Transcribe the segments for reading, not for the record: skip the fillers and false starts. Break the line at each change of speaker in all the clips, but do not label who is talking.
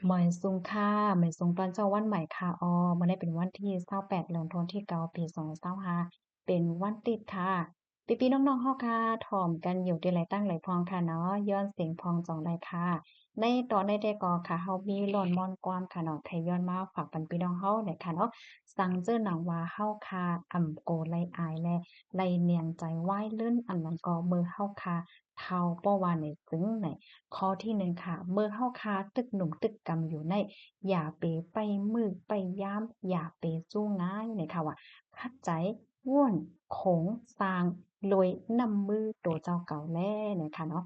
หมอยซุงค่ะหมอยซุงตอนเจ้าวันใหม่ค่ะมื้อนี้เป็นวันที่28เดือนธันวาคมที่เก้าปี2025เป็นวันติดค่ะพี่ๆน้องๆเฮาค่ะถ่อมกันอยู่ที่ไหลตั้งไหลพองค่ะเนาะย้อนเสียงพองจองได้ค่ะในตอนได้ก็ค่ะเฮามีร้อนม่อนกว้างค่ะเนาะไทย้อนมาฝากปันพี่น้องเฮาเนี่ยค่ะเนาะสังเจอหนังว่าเฮาค่ะโกไลอายแลไลเนียงใจวายลื่นอันนั้นก็มือเฮาค่ะเฒ่าป้อว่าในซึ้งไหน ข้อที่หนึ่งค่ะเมื่อเข้าคาตึกหนุ่มตึกกำอยู่ในอย่าเปไปมือไปย้ำอย่าเปจู้ง่ายเนี่ยค่ะว่าคัดใจว่วนโขงซางโดยนำมือตัวเจ้าเก่าแล่เนี่ยค่ะเนาะ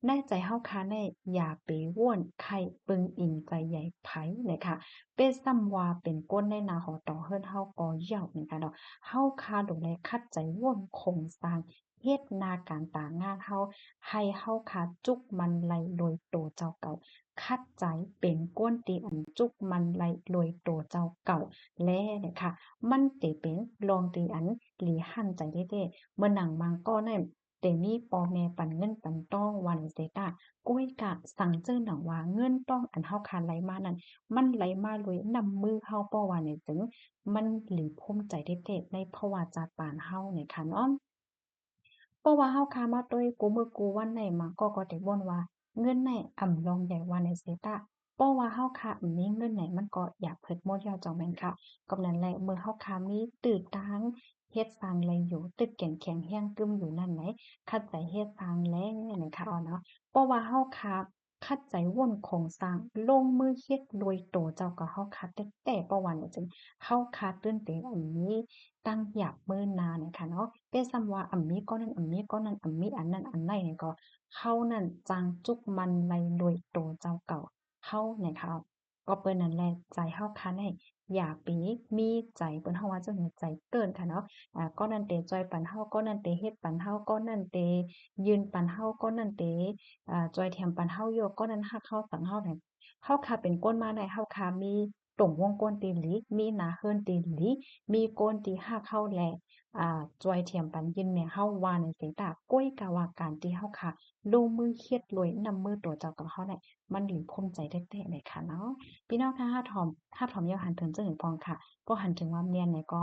ในใจเฮาคาในอย่าเปว่วนไข่ปึงอิงใจใหญ่ไผเนี่ยค่ะเป็นซ้ำว่าเป็นก้นในนาหอต่อเฮิรนเฮาก็เหย้าเนี่ยค่ะเนาะเฮาคาดูแลคัดใจว่วนโคงซางเฮ็ดนาการตางานเฮา ให้เฮาขาจุกมันไหลโดยโตเจ้าเก่าคัดใจเป็นก้นตีอันจุกมันไหลโดยโตเจ้าเก่าแลเนี่ยค่ะมันเตเป็นลองตีอันหลีหั่นใจเด้ๆเมื่อหนังมังก็นั่นเตมีปอแม่ปันเงินปันต้องวันเสตาก้อยกะสั่งเจอหนังว่าเงินต้องอันเฮาคาไหลมานั้นมันไหลมาโดยนำมือเฮาป้อว่าเนี่ยถึงมันหลีภูมิใจเด้ๆในภาวะจาปานเฮาเนี่ยค่ะเนาะ เพราะว่าเฮาค้ามาด้วยกูมือกูวันไหนมาก็ได้บ่นว่าเงินไหนลองใหญ่ว่าในเซตาเพราะว่าเฮาค้ามีเงินไหนมันก็อยากเพิดหมดแล้วเจ้าแม่นค่ะก็นั้นแหละเมื่อเฮาค้ามีตื้อตังเฮ็ดสร้างแลอยู่ตึกแข็งแข็งแรงกึมอยู่นั่นไหนคัดใจเฮ็ดสร้างแลนั่นค่ะเอาเนาะเพราะว่าเฮาค้าคัดใจวนโครงสร้างลงมือเฮ็ดโดยตัวเจ้าก็เฮาค้าแต่ประวันเนี่ยจึงเฮาค้าตื่นเต้นอันนี้ ตั้งหยาบเมินนานเนี่ยค่ะเนาะเป็นซ้ำว่ามีก้อนนั้นมีก้อนนั้นมีอันนั้นอันใดเนี่ยก็เขานั่นจางจุกมันในโดยโตเจ้าเก่าเขาเนี่ยค่ะก็เปิ้นนั่นแหละใจเฮาคันให้อย่าปีมีใจเปิ้นเฮาว่าจังได๋ใจเกินค่ะเนาะก้อนนั้นเตจอยปันเฮาก้อนนั้นเตเฮ็ดปันเฮาก้อนนั้นเตยืนปันเฮาก้อนนั้นเตจอยแถมปันเฮาอยู่ก้อนนั้นฮักเฮาสังเฮาเนี่ยเฮาค่ะเป็นก้นมาได้เฮาค่ะมีตรงวงกลตีหลีมีหน้าเฮิรนตีหลี มีโกนตีห้าเข้าแลจอยเทียมปันยินเนี่ยเฮาว่าในเสียงตาก้อยกะว่าการที่เฮาค่ะลงมือเฮ็ดรวยนำมือตัวเจ้ากับเฮาเนี่ยมันหลีภูมิใจแท้ๆเลยค่ะเนาะพี่น้องถ้าถ้าถ่อมยอหันถึงจังหึงปองค่ะก็หันถึงว่าเมียนเนี่ยก็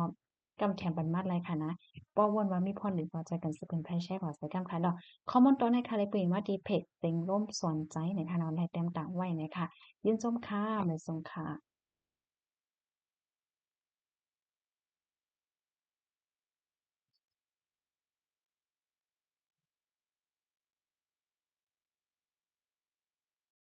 กำแถมปันมาดเลยค่ะนะป้อวนว่ามีพรหรือพอใจกันสิเป็นไผแช่ขอใส่กำค่ะดอกคอมเมนต์ตัวในค่ะเลยเปลี่ยนว่าดีเพจเต็งร่มสนใจในค่ะเนาะและแต้มต่างไว้เนี่ยค่ะยินชมค่ะไม่ทรงค่ะ